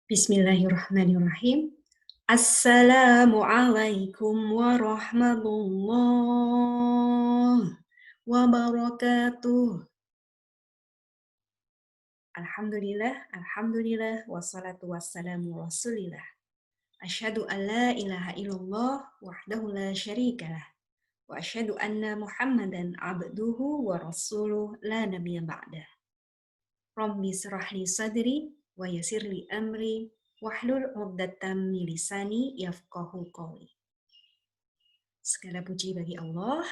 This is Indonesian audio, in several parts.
Bismillahirrahmanirrahim. Assalamualaikum warahmatullahi wabarakatuh. Alhamdulillah, wassalatu wassalamu rasulillah. Asyhadu an la ilaha illallah wahdahu la syarikalah. Wa asyhadu anna Muhammadan abduhu wa rasuluh la nabiyya ba'dah. Rabbi shrah li sadri wa yassir li amri wahlul 'uqdatam min lisani yafqahu qawli. Segala puji bagi Allah.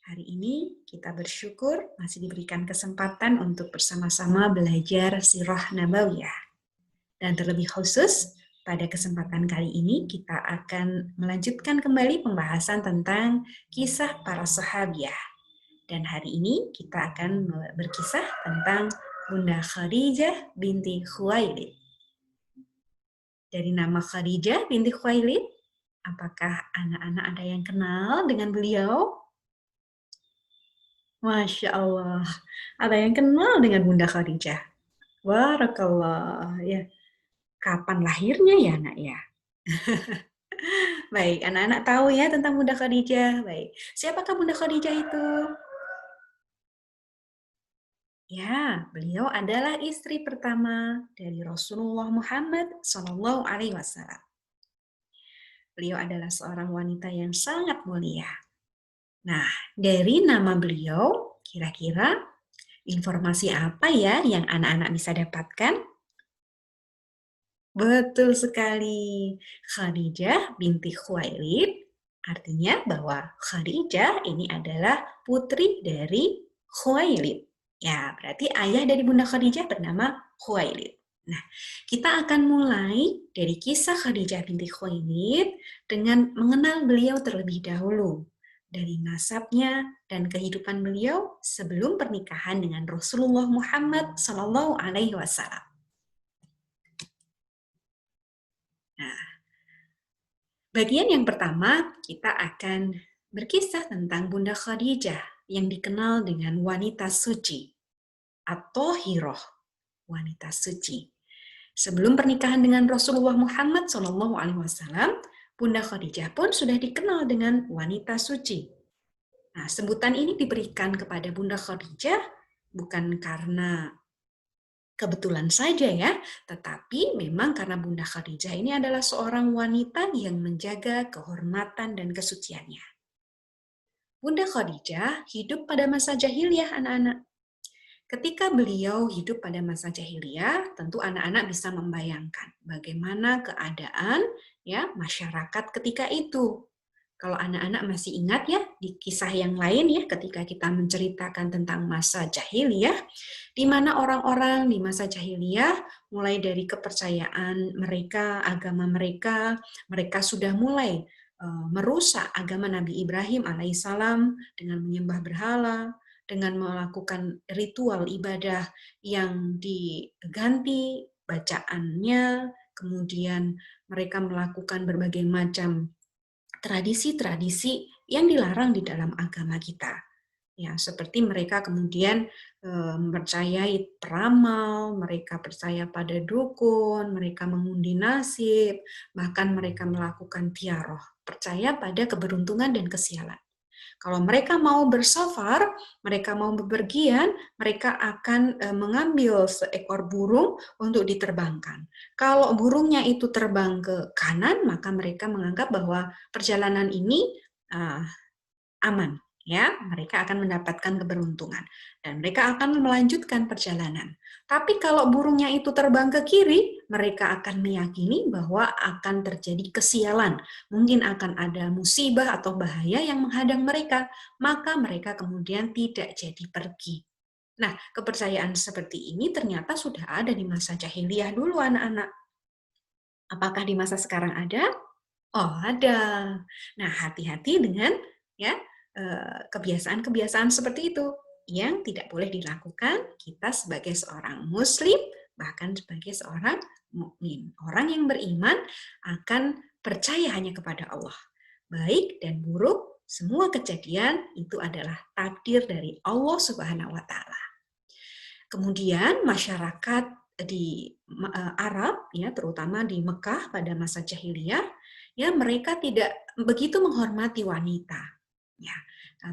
Hari ini kita bersyukur masih diberikan kesempatan untuk bersama-sama belajar sirah nabawiyah. Dan terlebih khusus pada kesempatan kali ini kita akan melanjutkan kembali pembahasan tentang kisah para sahabiah. Dan hari ini kita akan berkisah tentang Bunda Khadijah binti Khuwailid. Dari nama Khadijah binti Khuwailid, apakah anak-anak ada yang kenal dengan beliau? Masya Allah, ada yang kenal dengan Bunda Khadijah. Barakallah, ya. Kapan lahirnya ya, Nak ya? Baik, anak-anak tahu ya tentang Bunda Khadijah. Baik, siapakah Bunda Khadijah itu? Ya, beliau adalah istri pertama dari Rasulullah Muhammad SAW. Beliau adalah seorang wanita yang sangat mulia. Nah, dari nama beliau, kira-kira informasi apa ya yang anak-anak bisa dapatkan? Betul sekali, Khadijah binti Khuwailid, artinya bahwa Khadijah ini adalah putri dari Khuwailid. Ya, berarti ayah dari Bunda Khadijah bernama Khuwailid. Nah, kita akan mulai dari kisah Khadijah binti Khuwailid dengan mengenal beliau terlebih dahulu, dari nasabnya dan kehidupan beliau sebelum pernikahan dengan Rasulullah Muhammad SAW. Nah, bagian yang pertama kita akan berkisah tentang Bunda Khadijah yang dikenal dengan wanita suci atau hiroh, wanita suci. Sebelum pernikahan dengan Rasulullah Muhammad SAW, Bunda Khadijah pun sudah dikenal dengan wanita suci. Nah, sebutan ini diberikan kepada Bunda Khadijah bukan karena kebetulan saja ya, tetapi memang karena Bunda Khadijah ini adalah seorang wanita yang menjaga kehormatan dan kesuciannya. Bunda Khadijah hidup pada masa jahiliyah, anak-anak. Ketika beliau hidup pada masa jahiliyah, tentu anak-anak bisa membayangkan bagaimana keadaan ya masyarakat ketika itu. Kalau anak-anak masih ingat ya di kisah yang lain ya ketika kita menceritakan tentang masa jahiliyah, di mana orang-orang di masa jahiliyah mulai dari kepercayaan mereka, agama mereka, mereka sudah mulai merusak agama Nabi Ibrahim alaihissalam dengan menyembah berhala, dengan melakukan ritual ibadah yang diganti bacaannya, kemudian mereka melakukan berbagai macam tradisi-tradisi yang dilarang di dalam agama kita. Ya, seperti mereka kemudian mempercayai peramal, mereka percaya pada dukun, mereka mengundi nasib, bahkan mereka melakukan tiaroh, percaya pada keberuntungan dan kesialan. Kalau mereka mau bersafar, mereka mau bepergian, mereka akan mengambil seekor burung untuk diterbangkan. Kalau burungnya itu terbang ke kanan, maka mereka menganggap bahwa perjalanan ini aman. Ya, mereka akan mendapatkan keberuntungan dan mereka akan melanjutkan perjalanan. Tapi kalau burungnya itu terbang ke kiri, mereka akan meyakini bahwa akan terjadi kesialan. Mungkin akan ada musibah atau bahaya yang menghadang mereka, maka mereka kemudian tidak jadi pergi. Nah, kepercayaan seperti ini ternyata sudah ada di masa jahiliyah dulu, anak-anak. Apakah di masa sekarang ada? Oh, ada. Nah, hati-hati dengan ya kebiasaan-kebiasaan seperti itu yang tidak boleh dilakukan kita sebagai seorang muslim, bahkan sebagai seorang mukmin. Orang yang beriman akan percaya hanya kepada Allah. Baik dan buruk, semua kejadian itu adalah takdir dari Allah Subhanahu wa taala. Kemudian masyarakat Arab, ya, terutama di Mekah pada masa jahiliyah, ya, mereka tidak begitu menghormati wanita. Ya,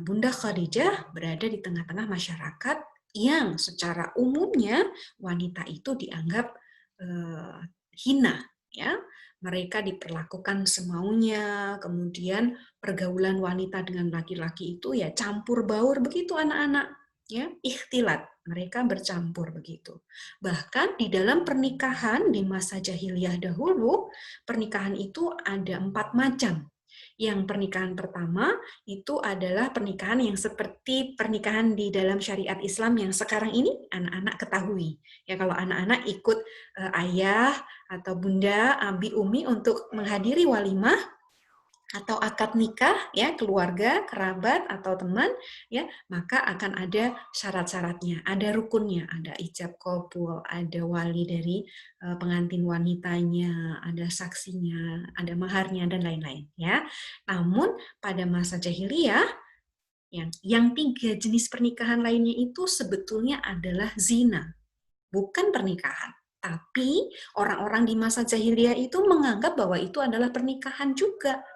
Bunda Khadijah berada di tengah-tengah masyarakat yang secara umumnya wanita itu dianggap hina, ya. Mereka diperlakukan semaunya, kemudian pergaulan wanita dengan laki-laki itu ya campur baur begitu anak-anak, ya, ikhtilat, mereka bercampur begitu. Bahkan di dalam pernikahan di masa jahiliyah dahulu, pernikahan itu ada 4 macam. Yang pernikahan pertama itu adalah pernikahan yang seperti pernikahan di dalam syariat Islam yang sekarang ini anak-anak ketahui. Ya, kalau anak-anak ikut ayah atau bunda, abi, umi untuk menghadiri walimah atau akad nikah, ya, keluarga, kerabat atau teman, ya, maka akan ada syarat-syaratnya, ada rukunnya, ada ijab qabul, ada wali dari pengantin wanitanya, ada saksinya, ada maharnya dan lain-lain, ya. Namun pada masa jahiliyah yang 3 jenis pernikahan lainnya itu sebetulnya adalah zina, bukan pernikahan. Tapi orang-orang di masa jahiliyah itu menganggap bahwa itu adalah pernikahan juga.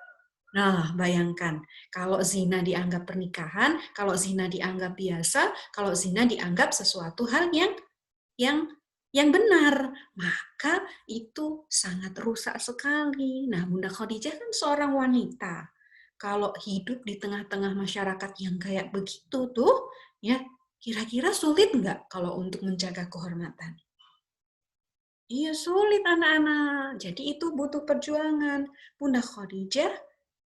Nah, bayangkan, kalau zina dianggap pernikahan, kalau zina dianggap biasa, kalau zina dianggap sesuatu hal yang yang benar, maka itu sangat rusak sekali. Nah, Bunda Khadijah kan seorang wanita. Kalau hidup di tengah-tengah masyarakat yang kayak begitu tuh, ya, kira-kira sulit nggak kalau untuk menjaga kehormatan? Iya, sulit anak-anak. Jadi itu butuh perjuangan. Bunda Khadijah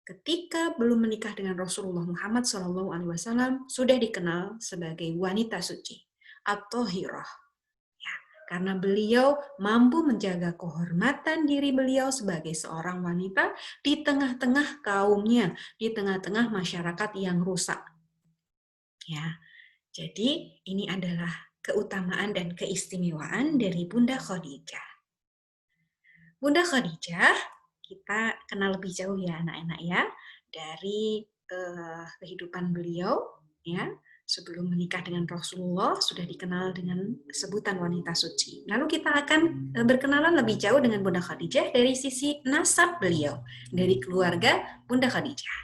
ketika belum menikah dengan Rasulullah Muhammad SAW sudah dikenal sebagai wanita suci atau hirah. Ya, karena beliau mampu menjaga kehormatan diri beliau sebagai seorang wanita di tengah-tengah kaumnya, di tengah-tengah masyarakat yang rusak. Ya, jadi ini adalah keutamaan dan keistimewaan dari Bunda Khadijah. Bunda Khadijah, kita kenal lebih jauh ya anak-anak ya, dari kehidupan beliau, ya, sebelum menikah dengan Rasulullah sudah dikenal dengan sebutan wanita suci. Lalu kita akan berkenalan lebih jauh dengan Bunda Khadijah dari sisi nasab beliau, dari keluarga Bunda Khadijah.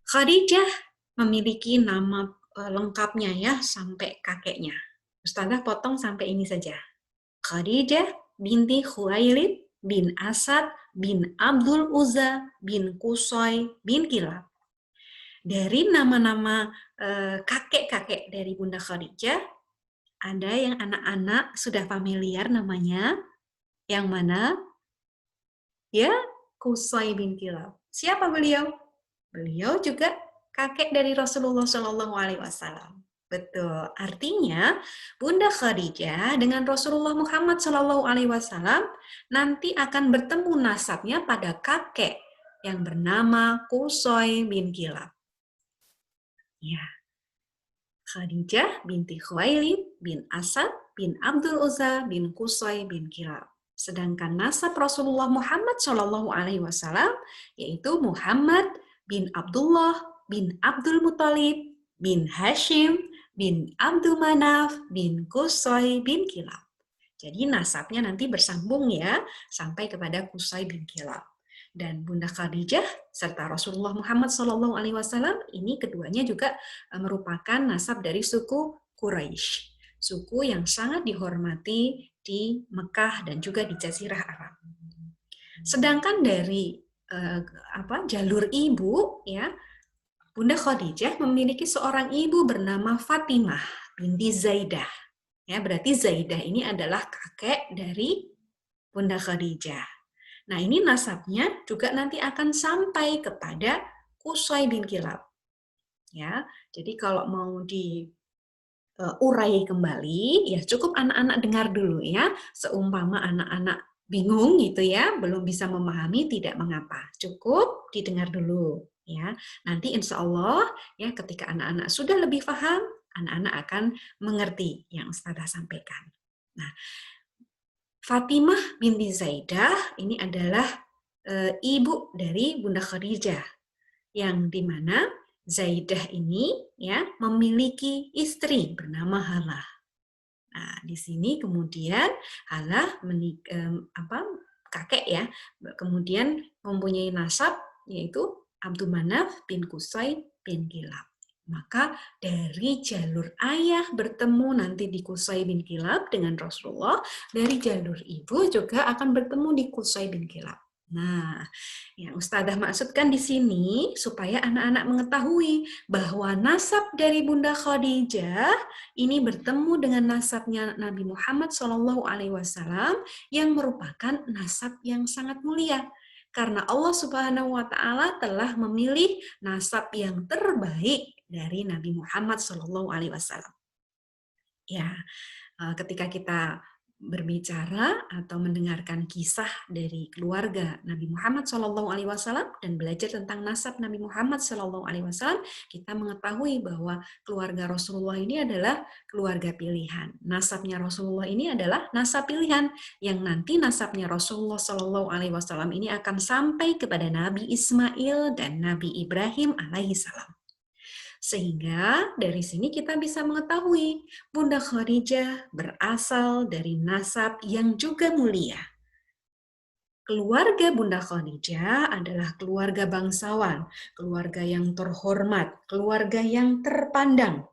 Khadijah memiliki nama lengkapnya ya sampai kakeknya. Ustazah potong sampai ini saja. Khadijah binti Khuwailid bin Asad bin Abdul Uzza bin Qusay bin Kilab. Dari nama-nama kakek-kakek dari Bunda Khadijah, ada yang anak-anak sudah familiar namanya, yang mana? Ya, Qusay bin Kilab. Siapa beliau? Beliau juga kakek dari Rasulullah Shallallahu Alaihi Wasallam. Betul. Artinya Bunda Khadijah dengan Rasulullah Muhammad Shallallahu Alaihi Wasallam nanti akan bertemu nasabnya pada kakek yang bernama Qusay bin Kilab. Ya, Khadijah binti Khuwailid bin Asad bin Abdul Uzza bin Qusay bin Kilab. Sedangkan nasab Rasulullah Muhammad Shallallahu Alaihi Wasallam yaitu Muhammad bin Abdullah bin Abdul Muthalib bin Hashim bin Abdul Manaf bin Qusay bin Kilab. Jadi nasabnya nanti bersambung ya sampai kepada Qusay bin Kilab. Dan Bunda Khadijah serta Rasulullah Muhammad SAW ini keduanya juga merupakan nasab dari suku Quraisy, suku yang sangat dihormati di Mekah dan juga di Jazirah Arab. Sedangkan dari jalur ibu, ya, Bunda Khadijah memiliki seorang ibu bernama Fatimah binti Zaidah. Ya, berarti Zaidah ini adalah kakek dari Bunda Khadijah. Nah, ini nasabnya juga nanti akan sampai kepada Qusay bin Kilab. Ya, jadi kalau mau diurai kembali, ya cukup anak-anak dengar dulu ya. Seumpama anak-anak bingung gitu ya, belum bisa memahami, tidak mengapa. Cukup didengar dulu ya. Nanti insya Allah ya ketika anak-anak sudah lebih paham, anak-anak akan mengerti yang Ustazah sampaikan. Nah, Fatimah binti Zaidah ini adalah ibu dari Bunda Khadijah, yang dimana Zaidah ini ya memiliki istri bernama Halah. Nah, di sini kemudian Halah kakek ya, kemudian mempunyai nasab yaitu Abdul Manaf bin Qusay bin Kilab. Maka dari jalur ayah bertemu nanti di Qusay bin Kilab dengan Rasulullah, dari jalur ibu juga akan bertemu di Qusay bin Kilab. Nah, yang Ustazah maksudkan di sini supaya anak-anak mengetahui bahwa nasab dari Bunda Khadijah ini bertemu dengan nasabnya Nabi Muhammad SAW yang merupakan nasab yang sangat mulia. Karena Allah Subhanahu wa taala telah memilih nasab yang terbaik dari Nabi Muhammad SAW. Ya, ketika kita berbicara atau mendengarkan kisah dari keluarga Nabi Muhammad SAW dan belajar tentang nasab Nabi Muhammad SAW, kita mengetahui bahwa keluarga Rasulullah ini adalah keluarga pilihan. Nasabnya Rasulullah ini adalah nasab pilihan yang nanti nasabnya Rasulullah SAW ini akan sampai kepada Nabi Ismail dan Nabi Ibrahim alaihissalam. Sehingga dari sini kita bisa mengetahui Bunda Khadijah berasal dari nasab yang juga mulia. Keluarga Bunda Khadijah adalah keluarga bangsawan, keluarga yang terhormat, keluarga yang terpandang.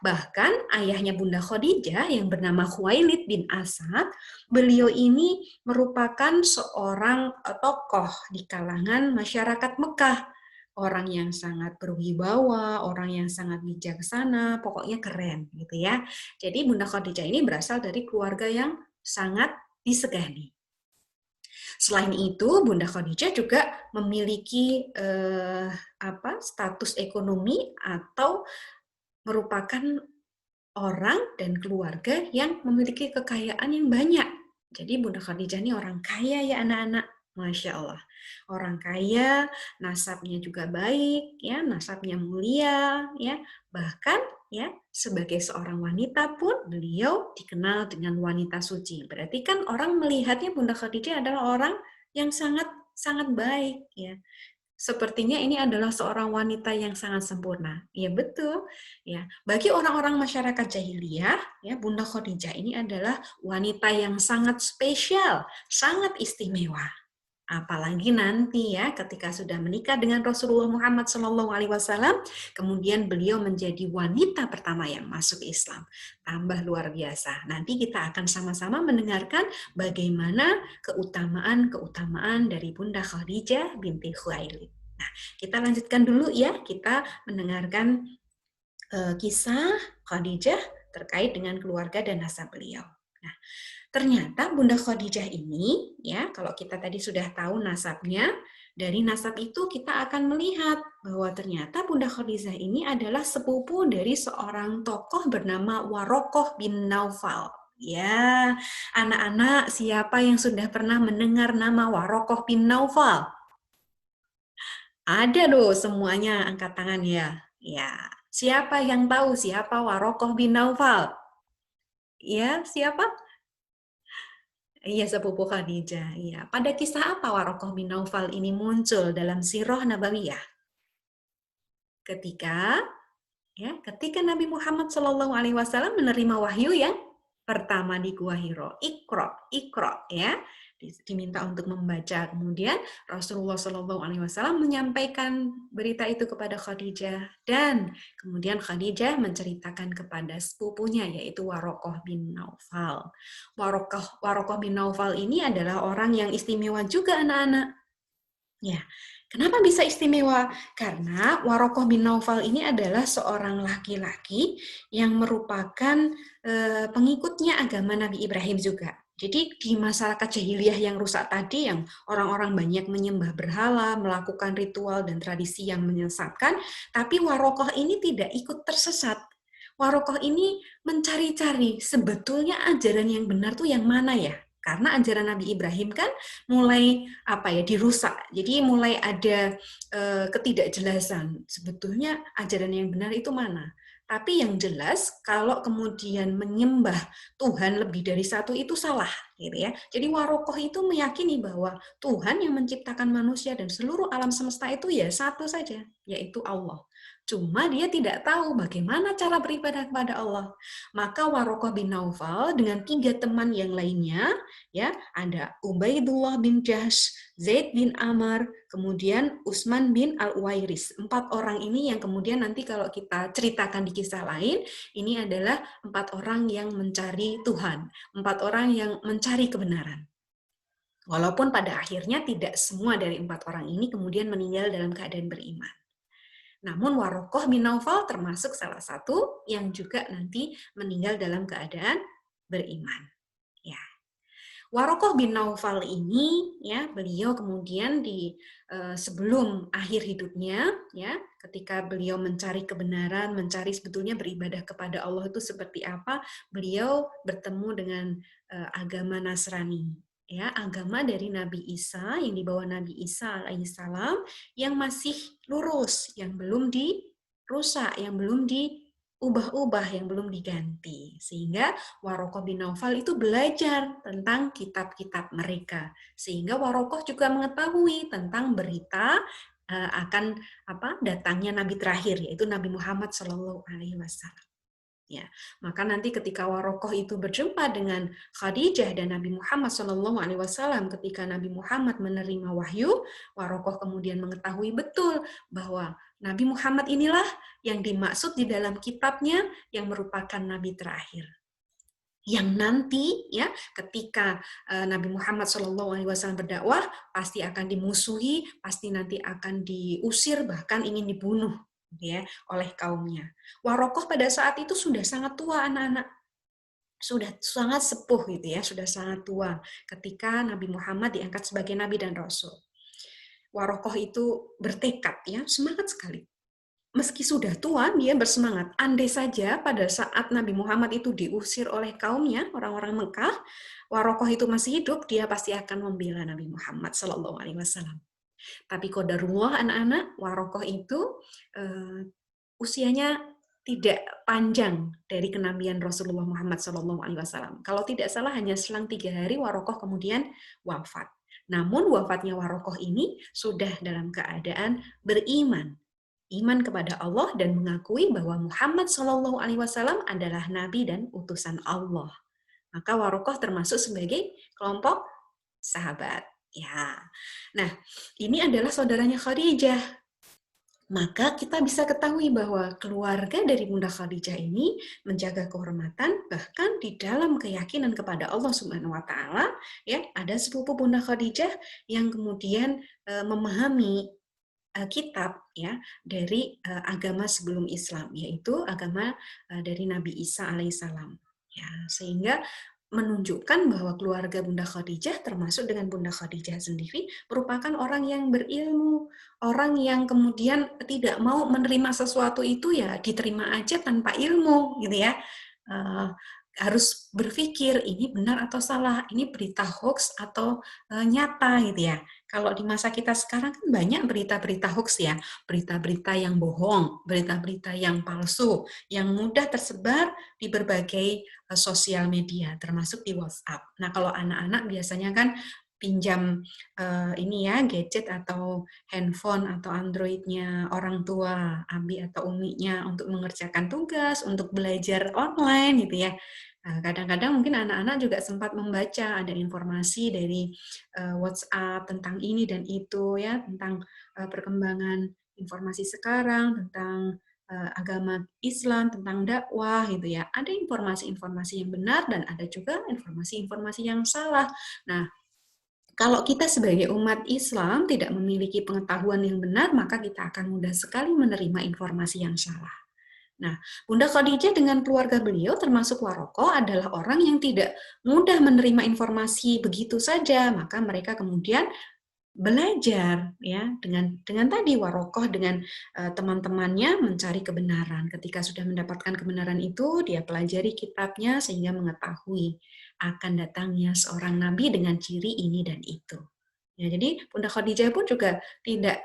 Bahkan ayahnya Bunda Khadijah yang bernama Khuwailid bin Asad, beliau ini merupakan seorang tokoh di kalangan masyarakat Mekah. Orang yang sangat berwibawa, orang yang sangat bijaksana, pokoknya keren gitu ya. Jadi Bunda Khadijah ini berasal dari keluarga yang sangat disegani. Selain itu, Bunda Khadijah juga memiliki status ekonomi atau merupakan orang dan keluarga yang memiliki kekayaan yang banyak. Jadi Bunda Khadijah ini orang kaya ya anak-anak. Masya Allah. Orang kaya, nasabnya juga baik, ya, nasabnya mulia, ya. Bahkan ya sebagai seorang wanita pun beliau dikenal dengan wanita suci. Berarti kan orang melihatnya Bunda Khadijah adalah orang yang sangat sangat baik, ya. Sepertinya ini adalah seorang wanita yang sangat sempurna. Ya betul. Ya, bagi orang-orang masyarakat jahiliyah, ya Bunda Khadijah ini adalah wanita yang sangat spesial, sangat istimewa. Apalagi nanti ya ketika sudah menikah dengan Rasulullah Muhammad SAW, kemudian beliau menjadi wanita pertama yang masuk Islam. Tambah luar biasa. Nanti kita akan sama-sama mendengarkan bagaimana keutamaan-keutamaan dari Bunda Khadijah binti Khuwailid. Nah, kita lanjutkan dulu ya, kita mendengarkan kisah Khadijah terkait dengan keluarga dan nasab beliau. Nah, ternyata Bunda Khadijah ini, ya, kalau kita tadi sudah tahu nasabnya, dari nasab itu kita akan melihat bahwa ternyata Bunda Khadijah ini adalah sepupu dari seorang tokoh bernama Warokoh bin Naufal. Ya, anak-anak, siapa yang sudah pernah mendengar nama Warokoh bin Naufal? Ada loh semuanya, angkat tangan ya. Ya, siapa yang tahu siapa Warokoh bin Naufal? Ya, siapa? Iya, sepupu Khadijah. Iya. Pada kisah apa Warokoh bin Naufal ini muncul dalam Sirah Nabawiyah? Ketika Nabi Muhammad SAW menerima wahyu yang pertama di Gua Hiro, Iqra, ya, diminta untuk membaca. Kemudian Rasulullah SAW menyampaikan berita itu kepada Khadijah dan kemudian Khadijah menceritakan kepada sepupunya yaitu Warokoh bin Naufal. Warokoh bin Naufal ini adalah orang yang istimewa juga anak-anak. Ya, kenapa bisa istimewa? Karena Warokoh bin Naufal ini adalah seorang laki-laki yang merupakan pengikutnya agama Nabi Ibrahim juga. Jadi di masyarakat jahiliyah yang rusak tadi, yang orang-orang banyak menyembah berhala, melakukan ritual dan tradisi yang menyesatkan, tapi Warokoh ini tidak ikut tersesat. Warokoh ini mencari-cari sebetulnya ajaran yang benar tuh yang mana ya? Karena ajaran Nabi Ibrahim kan mulai dirusak. Jadi mulai ada ketidakjelasan. Sebetulnya ajaran yang benar itu mana? Tapi yang jelas kalau kemudian menyembah Tuhan lebih dari satu itu salah, gitu ya. Jadi Warokoh itu meyakini bahwa Tuhan yang menciptakan manusia dan seluruh alam semesta itu ya satu saja, yaitu Allah. Cuma dia tidak tahu bagaimana cara beribadah kepada Allah. Maka Warokoh bin Naufal dengan 3 teman yang lainnya, ya, ada Ubaidullah bin Jahsh, Zaid bin Amr, kemudian Utsman bin Al-Uwairis. 4 orang ini yang kemudian nanti kalau kita ceritakan di kisah lain, ini adalah 4 orang yang mencari Tuhan, 4 orang yang mencari kebenaran. Walaupun pada akhirnya tidak semua dari 4 orang ini kemudian meninggal dalam keadaan beriman. Namun Warokoh bin Naufal termasuk salah satu yang juga nanti meninggal dalam keadaan beriman. Ya. Warokoh bin Naufal ini, ya, beliau kemudian sebelum akhir hidupnya, ya, ketika beliau mencari kebenaran, mencari sebetulnya beribadah kepada Allah itu seperti apa, beliau bertemu dengan agama Nasrani. Ya, agama dari Nabi Isa yang dibawa Nabi Isa alaihissalam yang masih lurus, yang belum dirusak, yang belum diubah-ubah, yang belum diganti. Sehingga Warokoh bin Naufal itu belajar tentang kitab-kitab mereka. Sehingga Warokoh juga mengetahui tentang berita akan datangnya Nabi terakhir, yaitu Nabi Muhammad SAW. Ya, maka nanti ketika Warokoh itu berjumpa dengan Khadijah dan Nabi Muhammad SAW, ketika Nabi Muhammad menerima wahyu, Warokoh kemudian mengetahui betul bahwa Nabi Muhammad inilah yang dimaksud di dalam kitabnya yang merupakan Nabi terakhir. Yang nanti, ya, ketika Nabi Muhammad SAW berdakwah, pasti akan dimusuhi, pasti nanti akan diusir, bahkan ingin dibunuh, ya, oleh kaumnya. Warokoh pada saat itu sudah sangat tua, anak-anak, sudah sangat sepuh gitu ya, sudah sangat tua ketika Nabi Muhammad diangkat sebagai Nabi dan Rasul. Warokoh itu bertekad, ya, semangat sekali. Meski sudah tua, dia bersemangat. Andai saja pada saat Nabi Muhammad itu diusir oleh kaumnya, orang-orang Mekah, Warokoh itu masih hidup, dia pasti akan membela Nabi Muhammad SAW. Tapi qadarullah, anak-anak, Warokoh itu usianya tidak panjang dari kenabian Rasulullah Muhammad SAW. Kalau tidak salah hanya selang 3 hari Warokoh kemudian wafat. Namun wafatnya Warokoh ini sudah dalam keadaan beriman, iman kepada Allah dan mengakui bahwa Muhammad SAW adalah nabi dan utusan Allah. Maka Warokoh termasuk sebagai kelompok sahabat. Ya, nah ini adalah saudaranya Khadijah. Maka kita bisa ketahui bahwa keluarga dari Bunda Khadijah ini menjaga kehormatan, bahkan di dalam keyakinan kepada Allah Subhanahu wa Ta'ala, ya, ada sepupu Bunda Khadijah yang kemudian memahami kitab, ya, dari agama sebelum Islam, yaitu agama dari Nabi Isa alaihissalam. Ya, sehingga menunjukkan bahwa keluarga Bunda Khadijah termasuk dengan Bunda Khadijah sendiri merupakan orang yang berilmu, orang yang kemudian tidak mau menerima sesuatu itu ya diterima aja tanpa ilmu, gitu ya. Harus berpikir ini benar atau salah, ini berita hoax atau nyata, gitu ya. Kalau di masa kita sekarang kan banyak berita-berita hoax ya, berita-berita yang bohong, berita-berita yang palsu, yang mudah tersebar di berbagai sosial media, termasuk di WhatsApp. Nah, kalau anak-anak biasanya kan pinjam ini ya, gadget atau handphone atau Android-nya orang tua, abi atau uminya untuk mengerjakan tugas, untuk belajar online gitu ya. Nah, kadang-kadang mungkin anak-anak juga sempat membaca ada informasi dari WhatsApp tentang ini dan itu ya, tentang perkembangan informasi sekarang, tentang agama Islam, tentang dakwah gitu ya. Ada informasi-informasi yang benar dan ada juga informasi-informasi yang salah. Nah, kalau kita sebagai umat Islam tidak memiliki pengetahuan yang benar, maka kita akan mudah sekali menerima informasi yang salah. Nah, Bunda Khadijah dengan keluarga beliau termasuk Warokoh adalah orang yang tidak mudah menerima informasi begitu saja, maka mereka kemudian belajar ya dengan tadi Warokoh dengan teman-temannya mencari kebenaran. Ketika sudah mendapatkan kebenaran itu, dia pelajari kitabnya sehingga mengetahui akan datangnya seorang nabi dengan ciri ini dan itu. Ya, jadi Bunda Khadijah pun juga tidak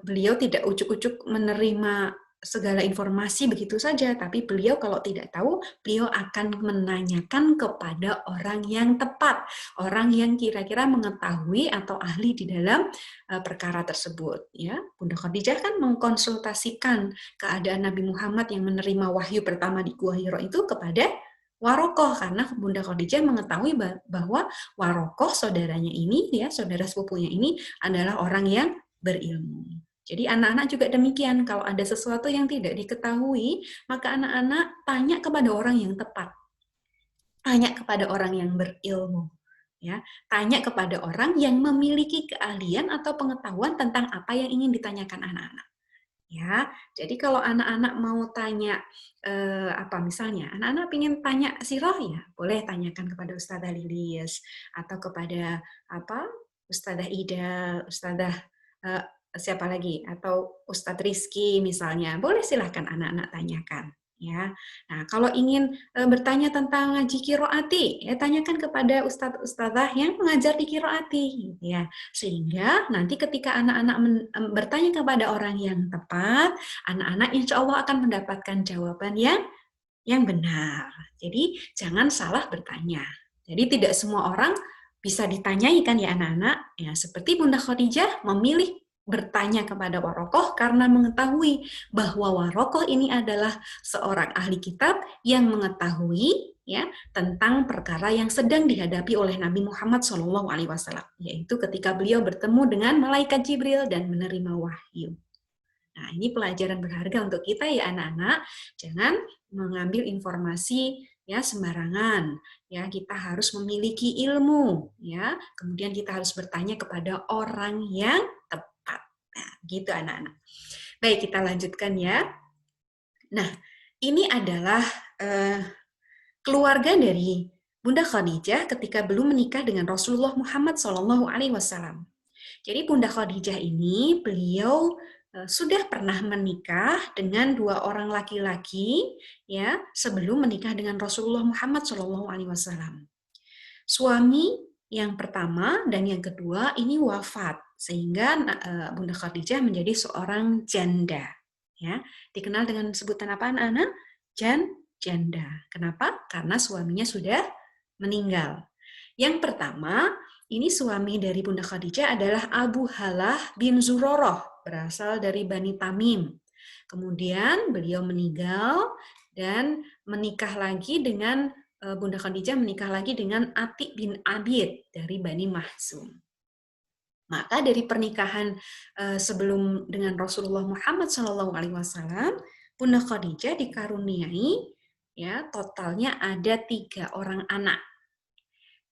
beliau tidak ujuk-ujuk menerima segala informasi begitu saja, tapi beliau kalau tidak tahu, beliau akan menanyakan kepada orang yang tepat, orang yang kira-kira mengetahui atau ahli di dalam perkara tersebut. Ya, Bunda Khadijah kan mengkonsultasikan keadaan Nabi Muhammad yang menerima wahyu pertama di Gua Hiro itu kepada Warokoh, karena Bunda Khadijah mengetahui bahwa Warokoh saudaranya ini, ya saudara sepupunya ini adalah orang yang berilmu. Jadi anak-anak juga demikian, kalau ada sesuatu yang tidak diketahui, maka anak-anak tanya kepada orang yang tepat. Tanya kepada orang yang berilmu. Ya, tanya kepada orang yang memiliki keahlian atau pengetahuan tentang apa yang ingin ditanyakan anak-anak. Ya, jadi kalau anak-anak mau tanya apa misalnya, anak-anak ingin tanya sirah ya, boleh tanyakan kepada Ustazah Lilis atau kepada apa Ustazah Ida, Ustazah eh, siapa lagi atau Ustadz Rizky misalnya, boleh silahkan anak-anak tanyakan. Ya, nah kalau ingin bertanya tentang ngaji kiroati, ya tanyakan kepada ustadz-ustadzah yang mengajar di kiroati, ya sehingga nanti ketika anak-anak bertanya kepada orang yang tepat, anak-anak insya Allah akan mendapatkan jawaban yang benar. Jadi jangan salah bertanya. Jadi tidak semua orang bisa ditanyai kan ya anak-anak. Ya seperti Bunda Khadijah memilih bertanya kepada Warokoh karena mengetahui bahwa Warokoh ini adalah seorang ahli kitab yang mengetahui ya tentang perkara yang sedang dihadapi oleh Nabi Muhammad SAW, yaitu ketika beliau bertemu dengan malaikat Jibril dan menerima wahyu. Nah, ini pelajaran berharga untuk kita ya anak-anak. Jangan mengambil informasi ya sembarangan. Ya, kita harus memiliki ilmu ya. Kemudian kita harus bertanya kepada orang yang tepat. Nah, gitu anak-anak. Baik, kita lanjutkan ya. Nah, ini adalah keluarga dari Bunda Khadijah ketika belum menikah dengan Rasulullah Muhammad SAW. Jadi Bunda Khadijah ini beliau sudah pernah menikah dengan 2 orang laki-laki ya sebelum menikah dengan Rasulullah Muhammad SAW. Suami yang pertama dan yang kedua ini wafat sehingga Bunda Khadijah menjadi seorang janda. Ya, dikenal dengan sebutan apa anak-anak? Janda. Kenapa? Karena suaminya sudah meninggal. Yang pertama, ini suami dari Bunda Khadijah adalah Abu Halah bin Zuroroh, berasal dari Bani Tamim. Kemudian beliau meninggal dan menikah lagi dengan Bunda Khadijah menikah lagi dengan Atik bin Abid dari Bani Mahzum. Maka dari pernikahan sebelum dengan Rasulullah Muhammad SAW, Bunda Khadijah dikaruniai ya totalnya ada 3 orang anak.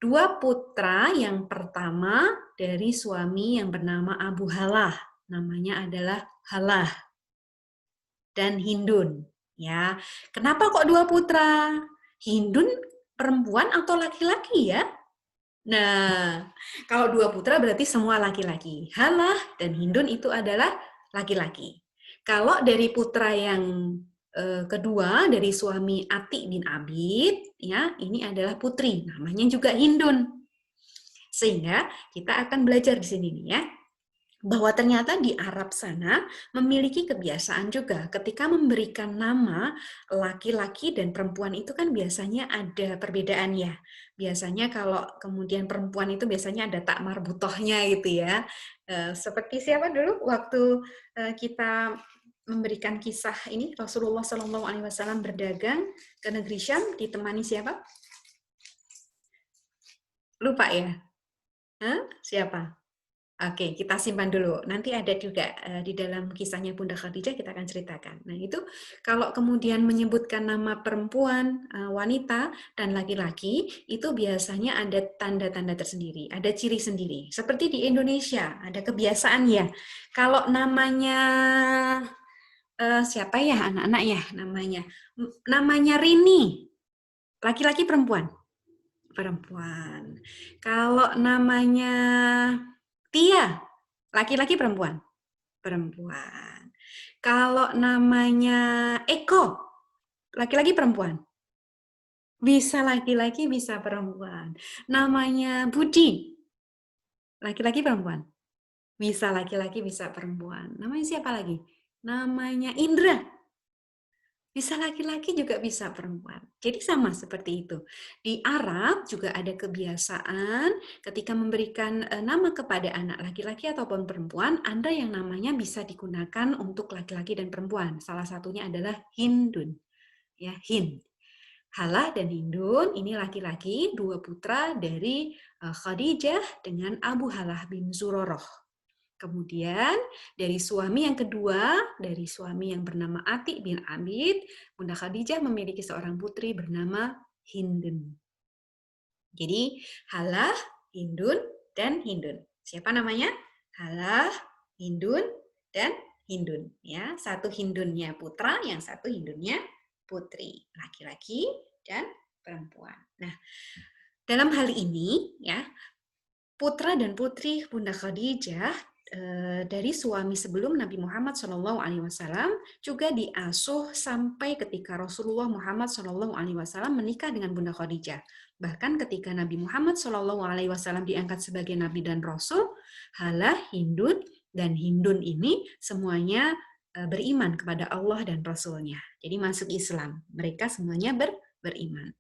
2 putra, yang pertama dari suami yang bernama Abu Halah, namanya adalah Halah dan Hindun. Ya, kenapa kok 2 putra? Hindun perempuan atau laki-laki ya? Nah, kalau 2 putra berarti semua laki-laki. Halah dan Hindun itu adalah laki-laki. Kalau dari putra yang kedua dari suami Atik bin Abid, ya ini adalah putri, namanya juga Hindun. Sehingga kita akan belajar di sini nih ya, bahwa ternyata di Arab sana memiliki kebiasaan juga ketika memberikan nama laki-laki dan perempuan itu kan biasanya ada perbedaan ya. Biasanya kalau kemudian perempuan itu biasanya ada tak marbutohnya gitu ya. Seperti siapa dulu waktu kita memberikan kisah ini Rasulullah SAW berdagang ke negeri Syam ditemani siapa? Lupa ya? Hah? Siapa? Oke, kita simpan dulu. Nanti ada juga di dalam kisahnya Bunda Khadijah kita akan ceritakan. Nah, itu kalau kemudian menyebutkan nama perempuan, wanita, dan laki-laki, itu biasanya ada tanda-tanda tersendiri, ada ciri sendiri. Seperti di Indonesia, ada kebiasaan ya. Kalau namanya siapa ya anak-anak ya namanya? Namanya Rini, laki-laki perempuan? Perempuan. Kalau namanya Tia, laki-laki perempuan? Perempuan. Kalau namanya Eko, laki-laki perempuan? Bisa laki-laki, bisa perempuan. Namanya Budi, laki-laki perempuan? Bisa laki-laki, bisa perempuan. Namanya siapa lagi? Namanya Indra. Bisa laki-laki juga bisa perempuan. Jadi sama seperti itu. Di Arab juga ada kebiasaan ketika memberikan nama kepada anak laki-laki ataupun perempuan, ada yang namanya bisa digunakan untuk laki-laki dan perempuan. Salah satunya adalah Hindun. Ya, Hind. Halah dan Hindun ini laki-laki, dua putra dari Khadijah dengan Abu Halah bin Zuroroh. Kemudian dari suami yang kedua, dari suami yang bernama Atik bin Abid, Bunda Khadijah memiliki seorang putri bernama Hindun. Jadi Halah, Hindun, dan Hindun. Siapa namanya? Halah, Hindun, dan Hindun. Ya, satu Hindunnya putra, yang satu Hindunnya putri, laki-laki dan perempuan. Nah, dalam hal ini ya, putra dan putri Bunda Khadijah dari suami sebelum Nabi Muhammad SAW juga diasuh sampai ketika Rasulullah Muhammad SAW menikah dengan Bunda Khadijah. Bahkan ketika Nabi Muhammad SAW diangkat sebagai Nabi dan Rasul, Halah, Hindun, dan Hindun ini semuanya beriman kepada Allah dan Rasulnya. Jadi masuk Islam. Mereka semuanya beriman.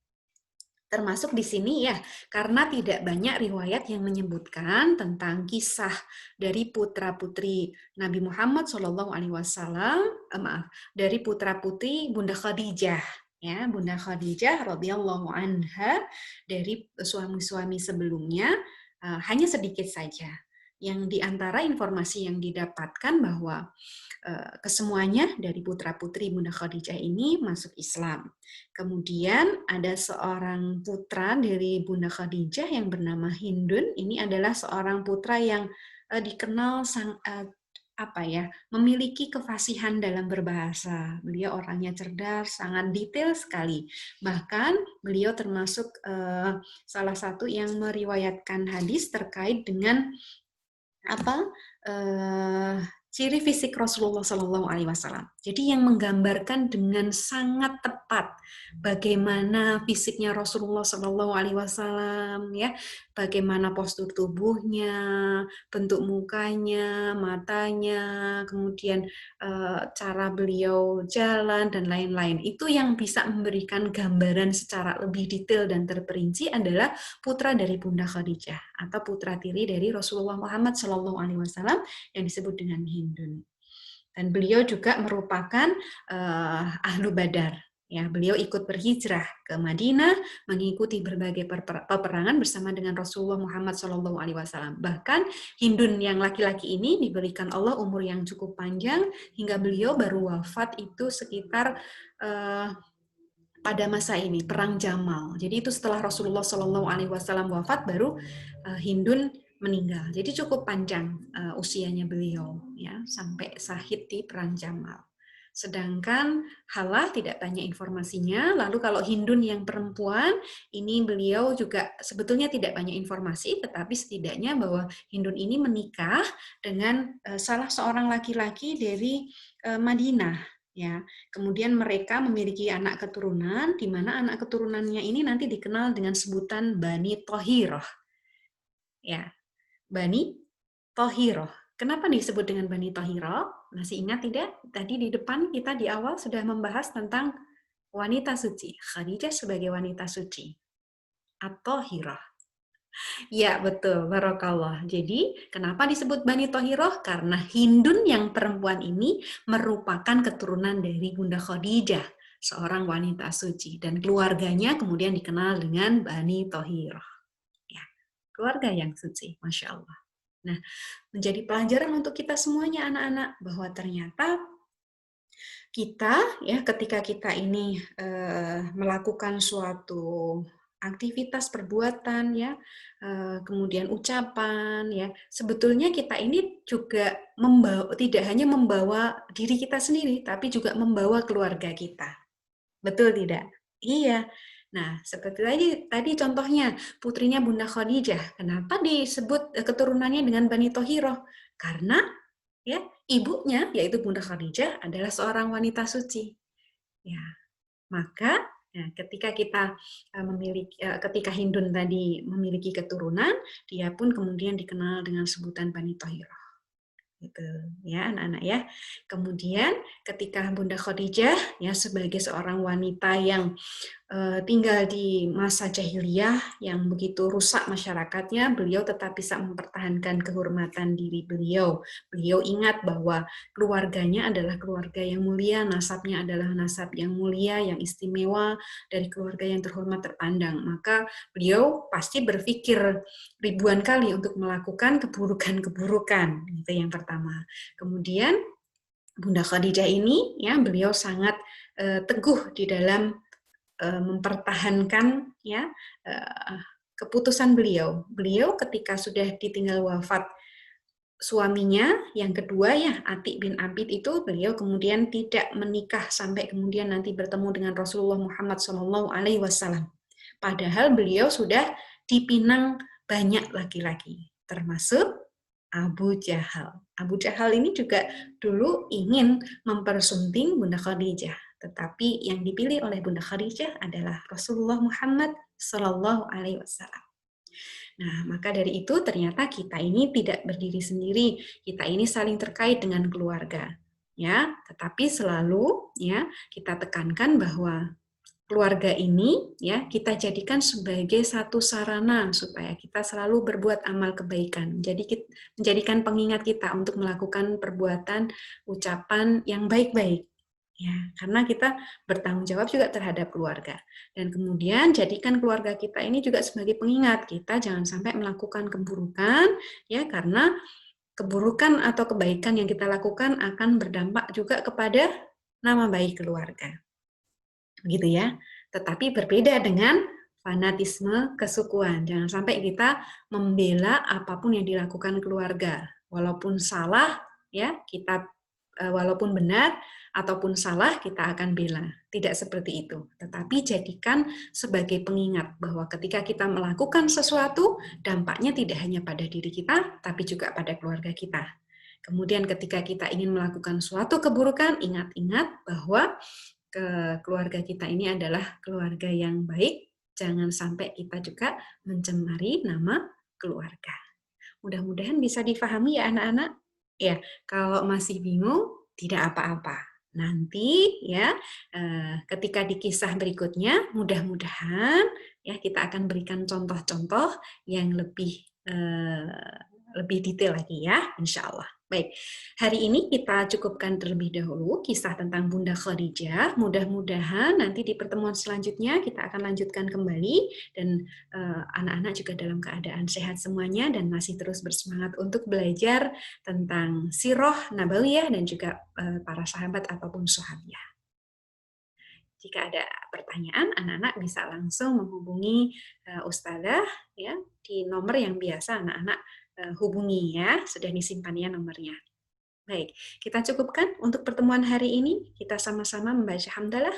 Termasuk di sini ya, karena tidak banyak riwayat yang menyebutkan tentang kisah dari putra-putri Nabi Muhammad SAW, dari putra-putri Bunda Khadijah, ya Bunda Khadijah radhiyallahu anha dari suami-suami sebelumnya hanya sedikit saja. Yang diantara informasi yang didapatkan bahwa kesemuanya dari putra-putri Bunda Khadijah ini masuk Islam. Kemudian ada seorang putra dari Bunda Khadijah yang bernama Hindun. Ini adalah seorang putra yang dikenal memiliki kefasihan dalam berbahasa. Beliau orangnya cerdas, sangat detail sekali. Bahkan beliau termasuk salah satu yang meriwayatkan hadis terkait dengan ciri fisik Rasulullah Shallallahu Alaihi Wasallam. Jadi yang menggambarkan dengan sangat tepat bagaimana fisiknya Rasulullah Shallallahu Alaihi Wasallam, ya, bagaimana postur tubuhnya, bentuk mukanya, matanya, kemudian cara beliau jalan dan lain-lain. Itu yang bisa memberikan gambaran secara lebih detail dan terperinci adalah putra dari Bunda Khadijah atau putra tiri dari Rasulullah Muhammad Shallallahu Alaihi Wasallam yang disebut dengan Hindun. Dan beliau juga merupakan ahlu Badar. Ya, beliau ikut berhijrah ke Madinah, mengikuti berbagai peperangan bersama dengan Rasulullah Muhammad SAW. Bahkan Hindun yang laki-laki ini diberikan Allah umur yang cukup panjang hingga beliau baru wafat itu sekitar pada masa ini perang Jamal. Jadi itu setelah Rasulullah SAW wafat baru Hindun meninggal. Jadi cukup panjang usianya beliau, ya, sampai syahid di perang Jamal. Sedangkan Halah tidak banyak informasinya. Lalu kalau Hindun yang perempuan, ini beliau juga sebetulnya tidak banyak informasi, tetapi setidaknya bahwa Hindun ini menikah dengan salah seorang laki-laki dari Madinah. Ya, kemudian mereka memiliki anak keturunan, di mana anak keturunannya ini nanti dikenal dengan sebutan Bani Tohiroh. Ya, Bani Tohiroh. Kenapa disebut dengan Bani Tohiroh? Masih ingat tidak? Tadi di depan kita di awal sudah membahas tentang wanita suci. Khadijah sebagai wanita suci. At-Tohiroh. Ya, betul. Barokallah. Jadi, kenapa disebut Bani Tohiroh? Karena Hindun yang perempuan ini merupakan keturunan dari Bunda Khadijah, seorang wanita suci. Dan keluarganya kemudian dikenal dengan Bani Tohiroh. Ya, keluarga yang suci, Masya Allah. Nah, menjadi pelajaran untuk kita semuanya anak-anak, bahwa ternyata kita ya ketika kita ini melakukan suatu aktivitas perbuatan ya, kemudian ucapan ya, sebetulnya kita ini juga tidak hanya membawa diri kita sendiri, tapi juga membawa keluarga kita. Betul tidak? Iya. Nah, seperti tadi contohnya putrinya Bunda Khadijah. Kenapa disebut keturunannya dengan Bani Tohiroh? Karena ya ibunya yaitu Bunda Khadijah adalah seorang wanita suci. Ya, maka ya, ketika kita ketika Hindun tadi memiliki keturunan, dia pun kemudian dikenal dengan sebutan Bani Tohiroh. gitu ya anak-anak ya. Kemudian ketika Bunda Khadijah ya sebagai seorang wanita yang tinggal di masa jahiliyah yang begitu rusak masyarakatnya, beliau tetap bisa mempertahankan kehormatan diri beliau. Beliau ingat bahwa keluarganya adalah keluarga yang mulia, nasabnya adalah nasab yang mulia, yang istimewa, dari keluarga yang terhormat terpandang. Maka beliau pasti berpikir ribuan kali untuk melakukan keburukan-keburukan. Itu yang pertama. Kemudian Bunda Khadijah ini ya beliau sangat teguh di dalam mempertahankan ya keputusan beliau. Beliau ketika sudah ditinggal wafat suaminya yang kedua ya Atik bin Abid itu beliau kemudian tidak menikah sampai kemudian nanti bertemu dengan Rasulullah Muhammad SAW. Padahal beliau sudah dipinang banyak laki-laki, termasuk Abu Jahal. Abu Jahal ini juga dulu ingin mempersunting Bunda Khadijah, tetapi yang dipilih oleh Bunda Khadijah adalah Rasulullah Muhammad SAW. Nah, maka dari itu ternyata kita ini tidak berdiri sendiri, kita ini saling terkait dengan keluarga. Ya, tetapi selalu ya kita tekankan bahwa keluarga ini ya kita jadikan sebagai satu sarana supaya kita selalu berbuat amal kebaikan. Jadi menjadikan pengingat kita untuk melakukan perbuatan ucapan yang baik-baik. Ya, karena kita bertanggung jawab juga terhadap keluarga. Dan kemudian jadikan keluarga kita ini juga sebagai pengingat kita jangan sampai melakukan keburukan ya karena keburukan atau kebaikan yang kita lakukan akan berdampak juga kepada nama baik keluarga. Begitu ya. Tetapi berbeda dengan fanatisme kesukuan. Jangan sampai kita membela apapun yang dilakukan keluarga. Walaupun salah, ya kita walaupun benar ataupun salah kita akan bela. Tidak seperti itu. Tetapi jadikan sebagai pengingat bahwa ketika kita melakukan sesuatu, dampaknya tidak hanya pada diri kita, tapi juga pada keluarga kita. Kemudian ketika kita ingin melakukan suatu keburukan, ingat-ingat bahwa keluarga kita ini adalah keluarga yang baik, jangan sampai kita juga mencemari nama keluarga. Mudah-mudahan bisa difahami ya anak-anak. Ya, kalau masih bingung tidak apa-apa. Nanti ya ketika di kisah berikutnya mudah-mudahan ya kita akan berikan contoh-contoh yang lebih detail lagi ya, insya Allah. Baik, hari ini kita cukupkan terlebih dahulu kisah tentang Bunda Khadijah. Mudah-mudahan nanti di pertemuan selanjutnya kita akan lanjutkan kembali dan anak-anak juga dalam keadaan sehat semuanya dan masih terus bersemangat untuk belajar tentang sirah nabawiyah dan juga para sahabat ataupun sahabiah. Jika ada pertanyaan, anak-anak bisa langsung menghubungi Ustazah ya di nomor yang biasa anak-anak hubungi ya, sudah disimpan ya nomornya. Baik, kita cukupkan untuk pertemuan hari ini. Kita sama-sama membaca hamdalah.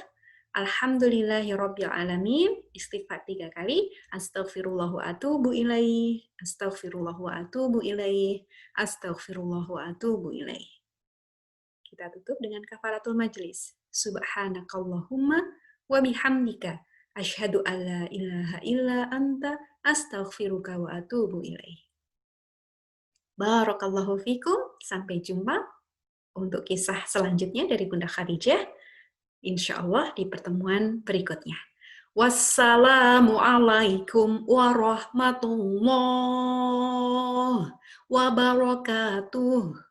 Alhamdulillahirabbil alamin. Istighfar 3 kali. Astaghfirullah wa atubu ilaih. Astaghfirullah wa atubu ilaih. Astaghfirullah wa atubu ilaih. Kita tutup dengan kafaratul majlis. Subhanakallahumma wa bihamdika asyhadu an la ilaha illa anta astaghfiruka wa atubu ilaih. Barakallahu fikum. Sampai jumpa untuk kisah selanjutnya dari Bunda Khadijah. Insya Allah di pertemuan berikutnya. Wassalamualaikum warahmatullahi wabarakatuh.